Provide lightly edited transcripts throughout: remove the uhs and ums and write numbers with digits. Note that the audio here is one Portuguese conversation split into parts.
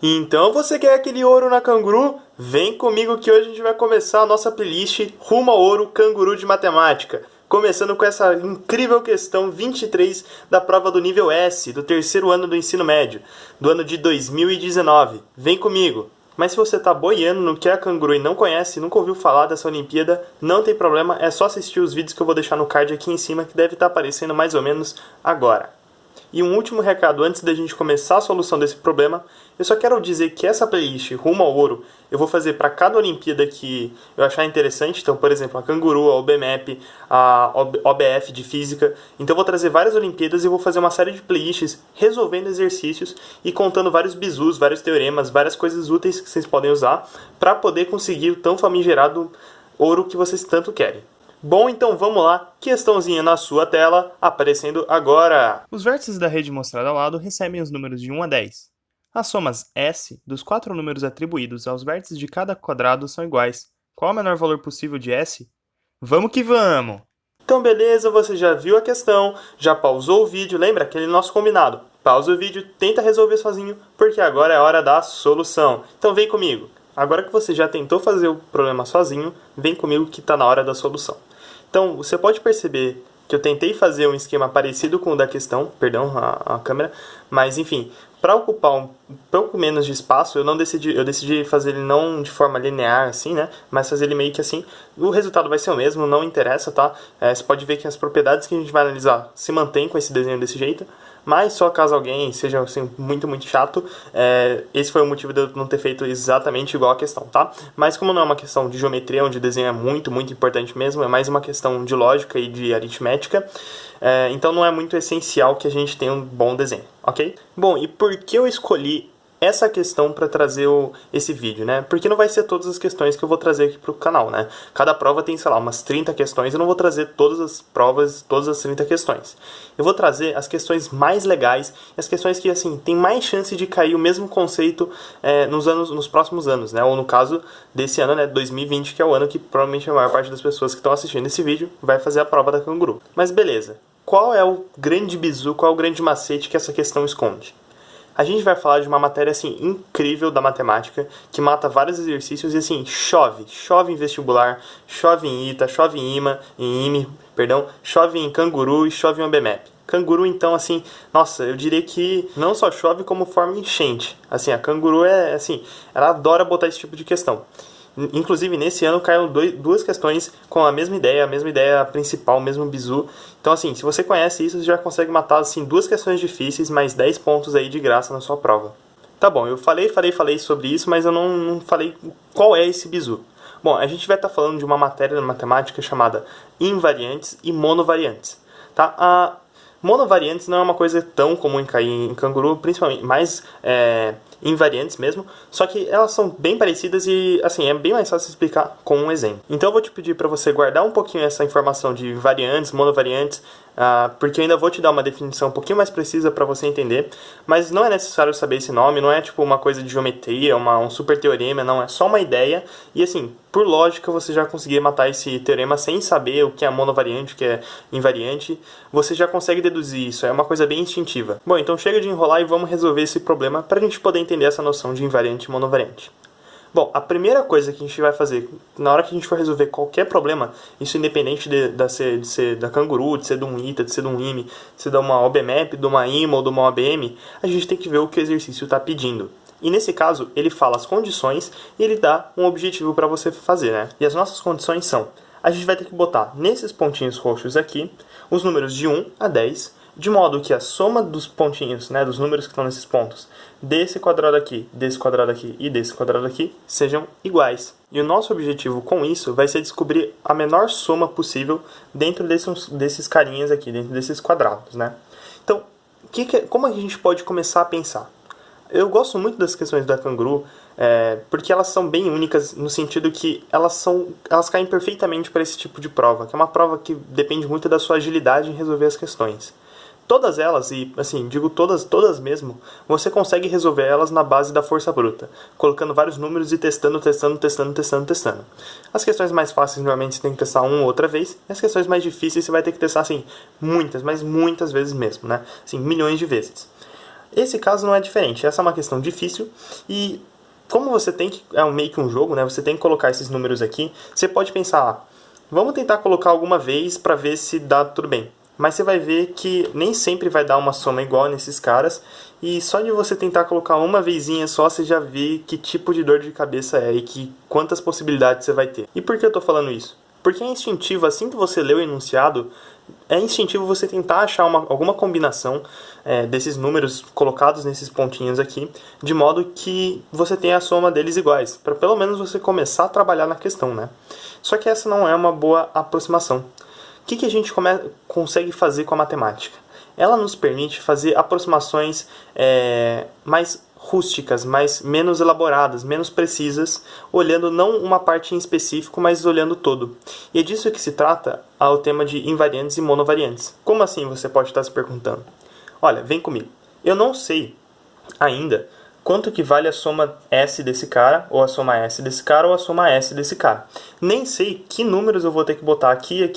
Então você quer aquele ouro na Canguru? Vem comigo que hoje a gente vai começar a nossa playlist Rumo ao Ouro Canguru de Matemática. Começando com essa incrível questão 23 da prova do nível S, do terceiro ano do ensino médio, do ano de 2019. Vem comigo! Mas se você está boiando no que é a Canguru e não conhece, nunca ouviu falar dessa Olimpíada, não tem problema, é só assistir os vídeos que eu vou deixar no card aqui em cima, que deve estar aparecendo mais ou menos agora. E um último recado antes da gente começar a solução desse problema, eu só quero dizer que essa playlist Rumo ao Ouro eu vou fazer para cada Olimpíada que eu achar interessante. Então, por exemplo, a Canguru, a OBMAP, a OBF de Física. Então eu vou trazer várias Olimpíadas e vou fazer uma série de playlists resolvendo exercícios e contando vários bizus, vários teoremas, várias coisas úteis que vocês podem usar para poder conseguir o tão famigerado ouro que vocês tanto querem. Bom, então vamos lá, questãozinha na sua tela, aparecendo agora. Os vértices da rede mostrada ao lado recebem os números de 1 a 10. As somas S dos 4 números atribuídos aos vértices de cada quadrado são iguais. Qual é o menor valor possível de S? Vamos que vamos! Então beleza, você já viu a questão, já pausou o vídeo, lembra aquele nosso combinado? Pausa o vídeo, tenta resolver sozinho, porque agora é a hora da solução. Então vem comigo. Agora que você já tentou fazer o problema sozinho, vem comigo que está na hora da solução. Então, você pode perceber que eu tentei fazer um esquema parecido com o da questão, perdão, a câmera, mas enfim, para ocupar um pouco menos de espaço, eu decidi fazer ele não de forma linear assim, né, mas fazer ele meio que assim. O resultado vai ser o mesmo, não interessa, tá? Você pode ver que as propriedades que a gente vai analisar se mantêm com esse desenho desse jeito, mas só caso alguém seja assim, muito chato, esse foi o motivo de eu não ter feito exatamente igual a questão, tá? Mas como não é uma questão de geometria, onde o desenho é muito importante mesmo, é mais uma questão de lógica e de aritmética, então não é muito essencial que a gente tenha um bom desenho, ok? Bom, e por que eu escolhi essa questão para trazer esse vídeo, né? Porque não vai ser todas as questões que eu vou trazer aqui pro canal, né? Cada prova tem, sei lá, umas 30 questões, eu não vou trazer todas as provas, todas as 30 questões. Eu vou trazer as questões mais legais, as questões que, assim, tem mais chance de cair o mesmo conceito nos próximos anos, né? Ou no caso desse ano, né, 2020, que é o ano que provavelmente a maior parte das pessoas que estão assistindo esse vídeo vai fazer a prova da Canguru. Mas beleza, qual é o grande bizu, qual é o grande macete que essa questão esconde? A gente vai falar de uma matéria, assim, incrível da matemática, que mata vários exercícios e, assim, chove em vestibular, chove em ITA, chove em IME, chove em Canguru e chove em OBMAP. Canguru, então, assim, nossa, eu diria que não só chove como forma enchente. Assim, a Canguru ela adora botar esse tipo de questão. Inclusive, nesse ano caíram duas questões com a mesma ideia principal, o mesmo bizu. Então, assim, se você conhece isso, você já consegue matar, assim, duas questões difíceis, mais 10 pontos aí de graça na sua prova. Tá bom, eu falei sobre isso, mas eu não falei qual é esse bizu. Bom, a gente vai estar falando de uma matéria na matemática chamada invariantes e monovariantes, tá? Monovariantes não é uma coisa tão comum em cair em Canguru, principalmente mais invariantes mesmo, só que elas são bem parecidas e, assim, é bem mais fácil explicar com um exemplo. Então eu vou te pedir para você guardar um pouquinho essa informação de variantes, monovariantes, porque eu ainda vou te dar uma definição um pouquinho mais precisa para você entender, mas não é necessário saber esse nome, não é tipo uma coisa de geometria, um super teorema, não, é só uma ideia, e assim, por lógica você já conseguir matar esse teorema sem saber o que é monovariante, o que é invariante, você já consegue deduzir isso, é uma coisa bem instintiva. Bom, então chega de enrolar e vamos resolver esse problema para a gente poder entender essa noção de invariante e monovariante. Bom, a primeira coisa que a gente vai fazer na hora que a gente for resolver qualquer problema, isso independente de ser da Canguru, de ser de um ITA, de ser de um IME, de ser de uma OBMAP, de uma IMA ou de uma OBM, a gente tem que ver o que o exercício está pedindo. E nesse caso, ele fala as condições e ele dá um objetivo para você fazer, né? E as nossas condições são, a gente vai ter que botar nesses pontinhos roxos aqui, os números de 1 a 10, de modo que a soma dos pontinhos, né, dos números que estão nesses pontos, desse quadrado aqui e desse quadrado aqui, sejam iguais. E o nosso objetivo com isso vai ser descobrir a menor soma possível dentro desses carinhas aqui, dentro desses quadrados, né? Então, como a gente pode começar a pensar? Eu gosto muito das questões da Canguru, porque elas são bem únicas no sentido que elas caem perfeitamente para esse tipo de prova, que é uma prova que depende muito da sua agilidade em resolver as questões. Todas elas, e assim, digo todas mesmo, você consegue resolver elas na base da força bruta, colocando vários números e testando. As questões mais fáceis normalmente você tem que testar uma ou outra vez, e as questões mais difíceis você vai ter que testar, assim, muitas, mas muitas vezes mesmo, né? Assim, milhões de vezes. Esse caso não é diferente, essa é uma questão difícil e como você tem que, meio que um jogo, né? Você tem que colocar esses números aqui, você pode pensar, vamos tentar colocar alguma vez para ver se dá tudo bem. Mas você vai ver que nem sempre vai dar uma soma igual nesses caras, e só de você tentar colocar uma vezinha só, você já vê que tipo de dor de cabeça é e quantas possibilidades você vai ter. E por que eu tô falando isso? Porque é instintivo, assim que você lê o enunciado, é instintivo você tentar achar alguma combinação desses números colocados nesses pontinhos aqui, de modo que você tenha a soma deles iguais, para pelo menos você começar a trabalhar na questão, né? Só que essa não é uma boa aproximação. O que a gente consegue fazer com a matemática? Ela nos permite fazer aproximações mais rústicas, menos elaboradas, menos precisas, olhando não uma parte em específico, mas olhando todo. E é disso que se trata o tema de invariantes e monovariantes. Como assim, você pode estar se perguntando? Olha, vem comigo. Eu não sei ainda quanto que vale a soma S desse cara, ou a soma S desse cara, ou a soma S desse cara. Nem sei que números eu vou ter que botar aqui,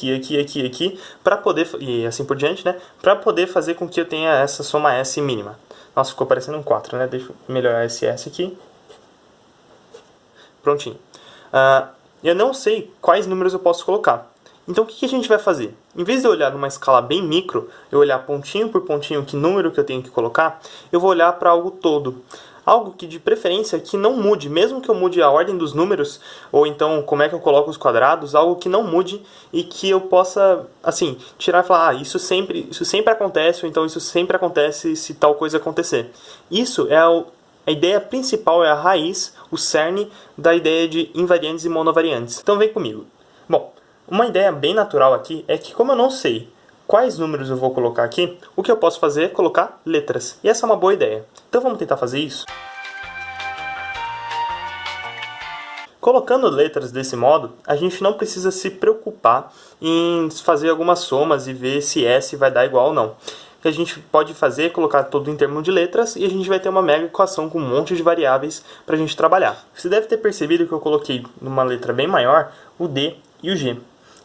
para poder, e assim por diante, né? Para poder fazer com que eu tenha essa soma S mínima. Nossa, ficou parecendo um 4, né? Deixa eu melhorar esse S aqui. Prontinho. Eu não sei quais números eu posso colocar. Então o que a gente vai fazer? Em vez de eu olhar numa escala bem micro, eu olhar pontinho por pontinho que número que eu tenho que colocar, eu vou olhar para algo todo. Algo que de preferência que não mude, mesmo que eu mude a ordem dos números, ou então como é que eu coloco os quadrados, algo que não mude e que eu possa, assim, tirar e falar, isso sempre acontece, ou então isso sempre acontece se tal coisa acontecer. Isso é a ideia principal, é a raiz, o cerne da ideia de invariantes e monovariantes. Então vem comigo. Bom, uma ideia bem natural aqui é que como eu não sei quais números eu vou colocar aqui, o que eu posso fazer é colocar letras. E essa é uma boa ideia. Então vamos tentar fazer isso? Colocando letras desse modo, a gente não precisa se preocupar em fazer algumas somas e ver se S vai dar igual ou não. O que a gente pode fazer é colocar tudo em termos de letras e a gente vai ter uma mega equação com um monte de variáveis para a gente trabalhar. Você deve ter percebido que eu coloquei numa letra bem maior o D e o G.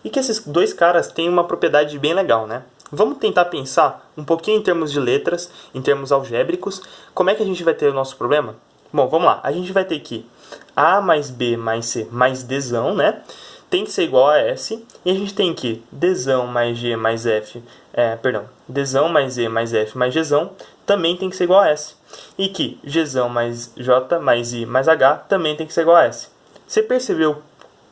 E que esses dois caras têm uma propriedade bem legal, né? Vamos tentar pensar um pouquinho em termos de letras, em termos algébricos. Como é que a gente vai ter o nosso problema? Bom, vamos lá. A gente vai ter que A mais B mais C mais Dzão, né? Tem que ser igual a S. E a gente tem que Dzão mais G mais F... Dzão mais E mais F mais Gzão também tem que ser igual a S. E que Gzão mais J mais I mais H também tem que ser igual a S. Você percebeu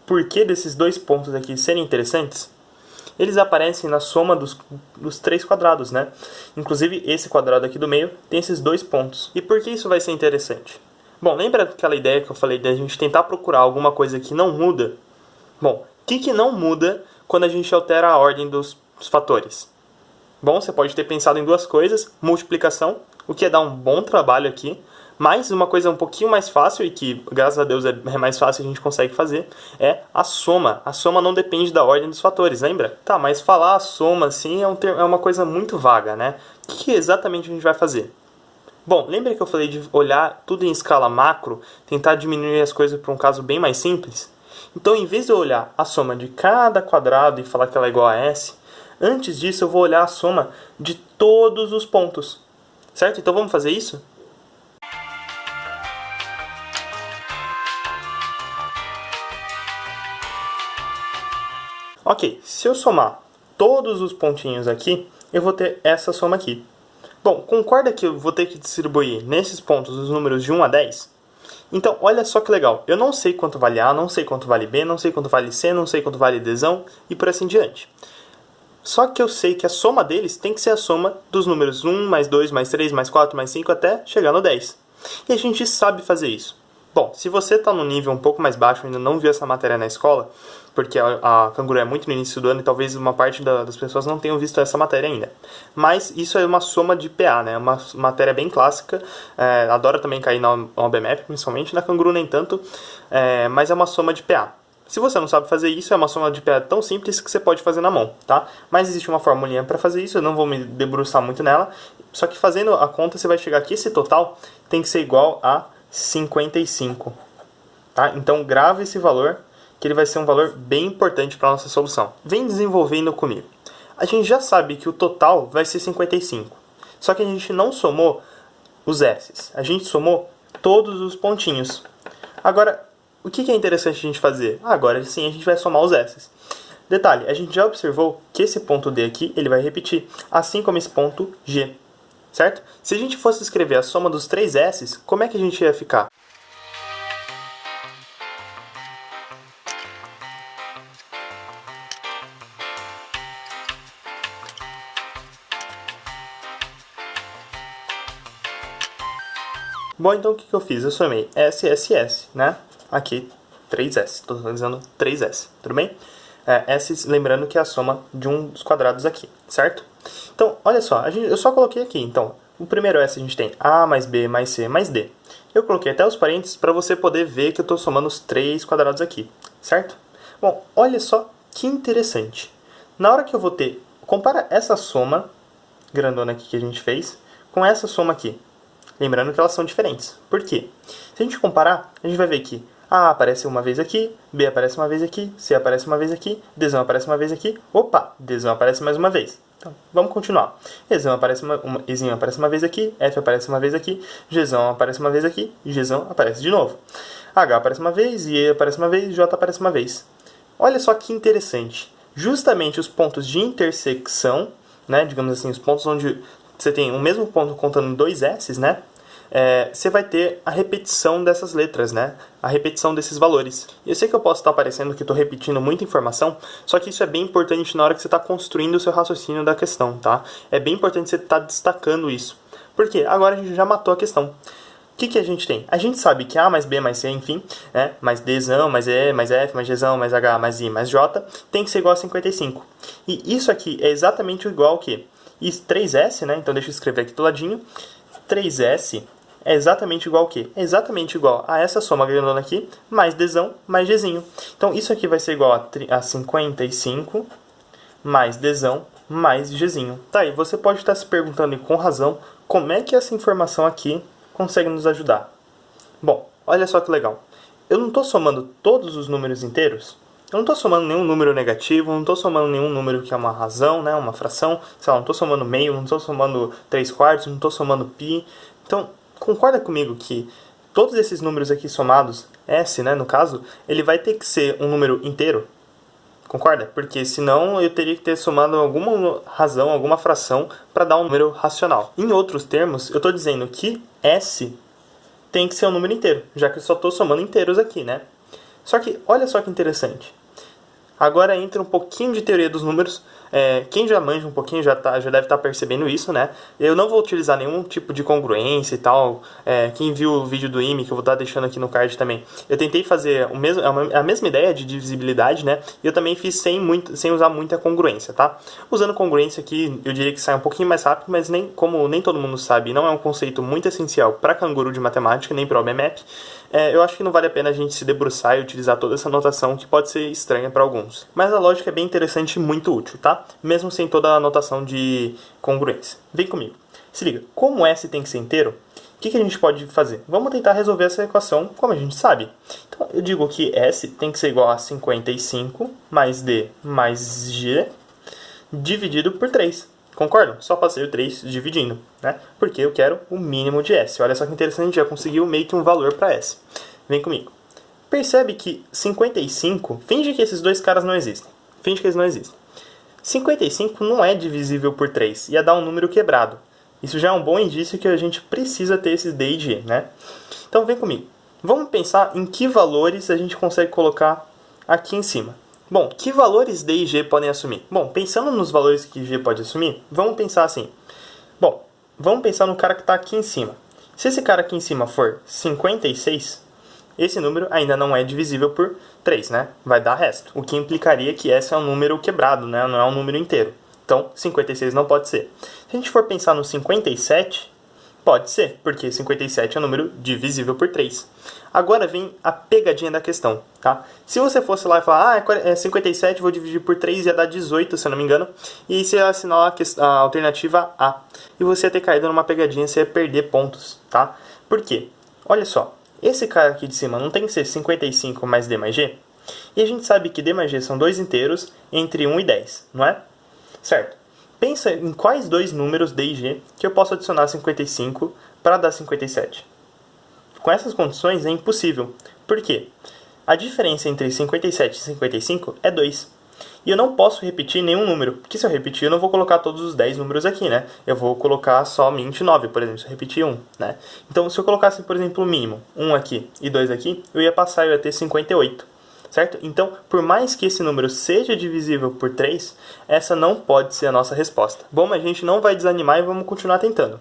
por que desses dois pontos aqui serem interessantes? Eles aparecem na soma dos três quadrados, né? Inclusive, esse quadrado aqui do meio tem esses dois pontos. E por que isso vai ser interessante? Bom, lembra aquela ideia que eu falei de a gente tentar procurar alguma coisa que não muda? Bom, o que não muda quando a gente altera a ordem dos fatores? Bom, você pode ter pensado em duas coisas. Multiplicação, o que é dar um bom trabalho aqui. Mas uma coisa um pouquinho mais fácil, e que graças a Deus é mais fácil e a gente consegue fazer, é a soma. A soma não depende da ordem dos fatores, lembra? Tá, mas falar a soma assim é uma coisa muito vaga, né? O que exatamente a gente vai fazer? Bom, lembra que eu falei de olhar tudo em escala macro, tentar diminuir as coisas para um caso bem mais simples? Então, em vez de eu olhar a soma de cada quadrado e falar que ela é igual a S, antes disso eu vou olhar a soma de todos os pontos. Certo? Então vamos fazer isso? Ok, se eu somar todos os pontinhos aqui, eu vou ter essa soma aqui. Bom, concorda que eu vou ter que distribuir nesses pontos os números de 1 a 10? Então, olha só que legal. Eu não sei quanto vale A, não sei quanto vale B, não sei quanto vale C, não sei quanto vale Dzão e por assim diante. Só que eu sei que a soma deles tem que ser a soma dos números 1, mais 2, mais 3, mais 4, mais 5 até chegar no 10. E a gente sabe fazer isso. Bom, se você está num nível um pouco mais baixo e ainda não viu essa matéria na escola, porque a Canguru é muito no início do ano e talvez uma parte das pessoas não tenham visto essa matéria ainda. Mas isso é uma soma de PA, né? Uma matéria bem clássica, adora também cair na OBMAP, principalmente, na Canguru nem tanto, mas é uma soma de PA. Se você não sabe fazer isso, é uma soma de PA tão simples que você pode fazer na mão, tá? Mas existe uma formulinha para fazer isso, eu não vou me debruçar muito nela, só que fazendo a conta você vai chegar aqui, esse total tem que ser igual a 55, tá? Então grave esse valor, que ele vai ser um valor bem importante para a nossa solução. Vem desenvolvendo comigo. A gente já sabe que o total vai ser 55, só que a gente não somou os S's. A gente somou todos os pontinhos. Agora, o que é interessante a gente fazer? Agora sim a gente vai somar os S's. Detalhe, a gente já observou que esse ponto D aqui ele vai repetir, assim como esse ponto G. Certo? Se a gente fosse escrever a soma dos 3 S's, como é que a gente ia ficar? Bom, então o que eu fiz? Eu somei S, S, S, né? Aqui, 3S. Estou utilizando 3S, tudo bem? S, lembrando que é a soma de um dos quadrados aqui, certo? Então, olha só, eu só coloquei aqui. Então, o primeiro S a gente tem A mais B mais C mais D. Eu coloquei até os parênteses para você poder ver que eu estou somando os 3 quadrados aqui, certo? Bom, olha só que interessante. Na hora que eu vou ter... Compara essa soma grandona aqui que a gente fez com essa soma aqui. Lembrando que elas são diferentes. Por quê? Se a gente comparar, a gente vai ver que A aparece uma vez aqui, B aparece uma vez aqui, C aparece uma vez aqui, Dzão aparece uma vez aqui, opa, Dzão aparece mais uma vez. Então, vamos continuar. Ezão aparece Ezinho aparece uma vez aqui, F aparece uma vez aqui, Gzão aparece uma vez aqui, Gzão aparece de novo. H aparece uma vez, E aparece uma vez, J aparece uma vez. Olha só que interessante. Justamente os pontos de intersecção, né, digamos assim, os pontos onde você tem o mesmo ponto contando 2 S's, né? Você vai ter a repetição dessas letras, né? A repetição desses valores. E eu sei que eu posso estar parecendo que estou repetindo muita informação, só que isso é bem importante na hora que você está construindo o seu raciocínio da questão, tá? É bem importante você estar destacando isso. Por quê? Agora a gente já matou a questão. O que a gente tem? A gente sabe que A mais B mais C, enfim, né? Mais Dzão, mais E, mais F, mais Gzão, mais H, mais I, mais J, tem que ser igual a 55. E isso aqui é exatamente igual ao quê? Isso, 3S, né? Então deixa eu escrever aqui do ladinho. 3S é exatamente igual ao quê? É exatamente igual a essa soma grandona aqui, mais Dzão, mais Gzinho. Então isso aqui vai ser igual a 55 mais Dzão, mais Gzinho. Tá, e você pode estar se perguntando, e com razão, como é que essa informação aqui consegue nos ajudar? Bom, olha só que legal. Eu não estou somando todos os números inteiros. Eu não estou somando nenhum número negativo, não estou somando nenhum número que é uma razão, né, uma fração. Sei lá, não estou somando meio, não estou somando 3/4, não estou somando pi. Então, concorda comigo que todos esses números aqui somados, S, né, no caso, ele vai ter que ser um número inteiro? Concorda? Porque senão eu teria que ter somado alguma razão, alguma fração para dar um número racional. Em outros termos, eu estou dizendo que S tem que ser um número inteiro, já que eu só estou somando inteiros aqui, né? Só que, olha só que interessante. Agora entra um pouquinho de teoria dos números. Quem já manja um pouquinho já deve estar percebendo isso, né? Eu não vou utilizar nenhum tipo de congruência e tal. Quem viu o vídeo do IME, que eu vou estar deixando aqui no card também, eu tentei fazer a mesma ideia de divisibilidade, né? E eu também fiz sem usar muita congruência, tá? Usando congruência aqui, eu diria que sai um pouquinho mais rápido, mas como nem todo mundo sabe, não é um conceito muito essencial para canguru de matemática, nem para o OBMAP. Eu acho que não vale a pena a gente se debruçar e utilizar toda essa notação que pode ser estranha para alguns. Mas a lógica é bem interessante e muito útil, tá? Mesmo sem toda a notação de congruência. Vem comigo. Se liga, como S tem que ser inteiro, o que a gente pode fazer? Vamos tentar resolver essa equação como a gente sabe. Então, eu digo que S tem que ser igual a 55 mais D mais G dividido por 3. Concordam? Só passei o 3 dividindo, né? Porque eu quero o mínimo de S. Olha só que interessante, já conseguiu meio que um valor para S. Vem comigo. Percebe que 55, finge que esses dois caras não existem. Finge que eles não existem. 55 não é divisível por 3, ia dar um número quebrado. Isso já é um bom indício que a gente precisa ter esses D e G, né? Então vem comigo. Vamos pensar em que valores a gente consegue colocar aqui em cima. Bom, que valores D e G podem assumir? Bom, pensando nos valores que G pode assumir, vamos pensar assim. Bom, vamos pensar no cara que está aqui em cima. Se esse cara aqui em cima for 56, esse número ainda não é divisível por 3, né? Vai dar resto. O que implicaria que esse é um número quebrado, né? Não é um número inteiro. Então, 56 não pode ser. Se a gente for pensar no 57, pode ser, porque 57 é um número divisível por 3. Agora vem a pegadinha da questão, tá? Se você fosse lá e falar, 57, vou dividir por 3, ia dar 18, se eu não me engano, e aí você ia assinar a alternativa A. E você ia ter caído numa pegadinha, você ia perder pontos, tá? Por quê? Olha só, esse cara aqui de cima não tem que ser 55 mais D mais G? E a gente sabe que D mais G são dois inteiros entre 1 e 10, não é? Certo. Pensa em quais dois números D e G que eu posso adicionar 55 para dar 57? Com essas condições é impossível. Por quê? A diferença entre 57 e 55 é 2. E eu não posso repetir nenhum número, porque se eu repetir eu não vou colocar todos os 10 números aqui, né? Eu vou colocar somente 9, por exemplo, se eu repetir 1, né? Então, se eu colocasse, por exemplo, o mínimo, 1 aqui e 2 aqui, eu ia passar, eu ia ter 58, certo? Então, por mais que esse número seja divisível por 3, essa não pode ser a nossa resposta. Bom, mas a gente não vai desanimar e vamos continuar tentando.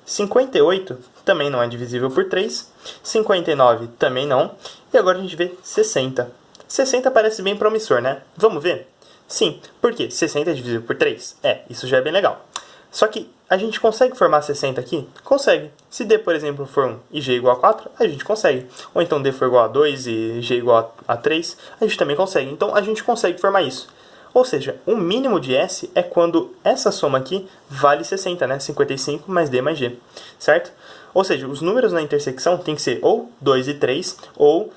58 também não é divisível por 3, 59 também não, e agora a gente vê 60. 60 parece bem promissor, né? Vamos ver? Sim, por quê? 60 é divisível por 3? Isso já é bem legal. Só que a gente consegue formar 60 aqui? Consegue. Se D, por exemplo, for 1 e G igual a 4, a gente consegue. Ou então D for igual a 2 e G igual a 3, a gente também consegue. Então a gente consegue formar isso. Ou seja, o mínimo de S é quando essa soma aqui vale 60, né? 55 mais D mais G, certo? Ou seja, os números na intersecção tem que ser ou 2 e 3 ou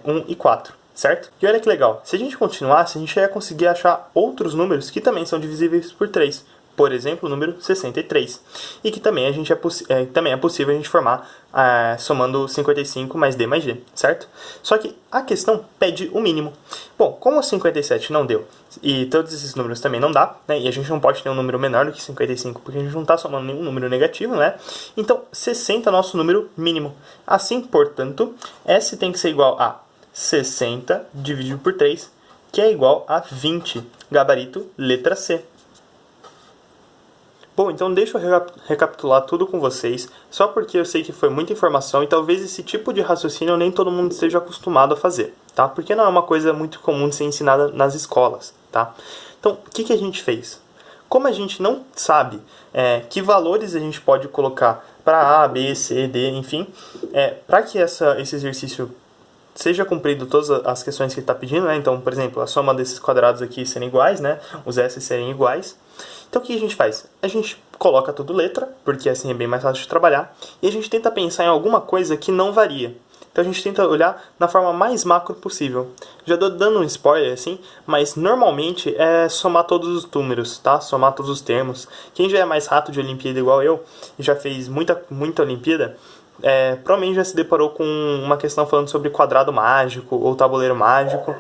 1 e 4. Certo? E olha que legal, se a gente continuasse, a gente ia conseguir achar outros números que também são divisíveis por 3. Por exemplo, o número 63. E que também, também é possível a gente formar somando 55 mais D mais G, certo? Só que a questão pede o mínimo. Bom, como o 57 não deu, e todos esses números também não dá, né? E a gente não pode ter um número menor do que 55, porque a gente não está somando nenhum número negativo, né? Então, 60 é nosso número mínimo. Assim, portanto, S tem que ser igual a 60 dividido por 3, que é igual a 20. Gabarito, letra C. Bom, então deixa eu recapitular tudo com vocês, só porque eu sei que foi muita informação e talvez esse tipo de raciocínio nem todo mundo esteja acostumado a fazer, tá? Porque não é uma coisa muito comum de ser ensinada nas escolas, tá? Então, o que a gente fez? Como a gente não sabe que valores a gente pode colocar para A, B, C, D, enfim, para que esse exercício seja cumprido todas as questões que ele está pedindo, né? Então, por exemplo, a soma desses quadrados aqui serem iguais, né? Os S serem iguais. Então, o que a gente faz? A gente coloca tudo letra, porque assim é bem mais fácil de trabalhar, e a gente tenta pensar em alguma coisa que não varia. Então, a gente tenta olhar na forma mais macro possível. Já estou dando um spoiler, assim, mas normalmente é somar todos os números, tá? Somar todos os termos. Quem já é mais rato de Olimpíada igual eu, e já fez muita Olimpíada, provavelmente já se deparou com uma questão falando sobre quadrado mágico ou tabuleiro mágico,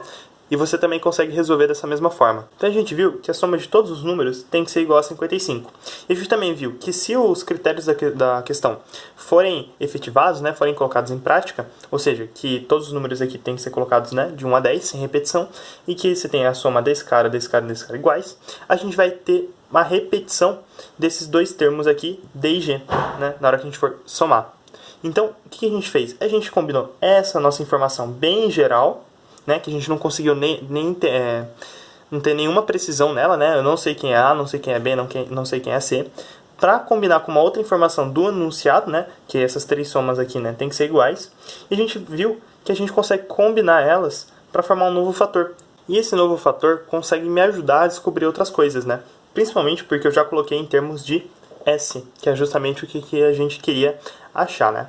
e você também consegue resolver dessa mesma forma. Então a gente viu que a soma de todos os números tem que ser igual a 55. E a gente também viu que se os critérios da questão forem efetivados, né, forem colocados em prática, ou seja, que todos os números aqui têm que ser colocados, né, de 1 a 10, sem repetição, e que você tem a soma desse cara, desse cara e desse cara iguais, a gente vai ter uma repetição desses dois termos aqui, D e G, né, na hora que a gente for somar. Então, o que a gente fez? A gente combinou essa nossa informação bem geral, né, que a gente não conseguiu não ter nenhuma precisão nela, né? Eu não sei quem é A, não sei quem é B, não sei quem é C, para combinar com uma outra informação do enunciado, né, que essas três somas aqui, né, tem que ser iguais. E a gente viu que a gente consegue combinar elas para formar um novo fator. E esse novo fator consegue me ajudar a descobrir outras coisas, né? Principalmente porque eu já coloquei em termos de S, que é justamente o que a gente queria achar, né?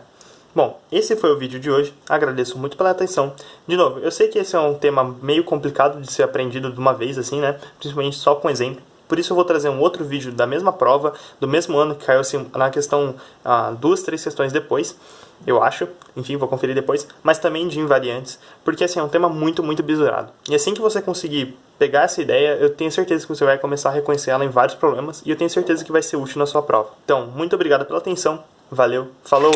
Bom, esse foi o vídeo de hoje, agradeço muito pela atenção. De novo, eu sei que esse é um tema meio complicado de ser aprendido de uma vez, assim, né? Principalmente só com exemplo. Por isso eu vou trazer um outro vídeo da mesma prova, do mesmo ano, que caiu assim, na questão 2, 3 questões depois, eu acho. Enfim, vou conferir depois. Mas também de invariantes, porque assim, é um tema muito, muito bisurado. E assim que você conseguir pegar essa ideia, eu tenho certeza que você vai começar a reconhecer ela em vários problemas, e eu tenho certeza que vai ser útil na sua prova. Então, muito obrigado pela atenção, valeu, falou!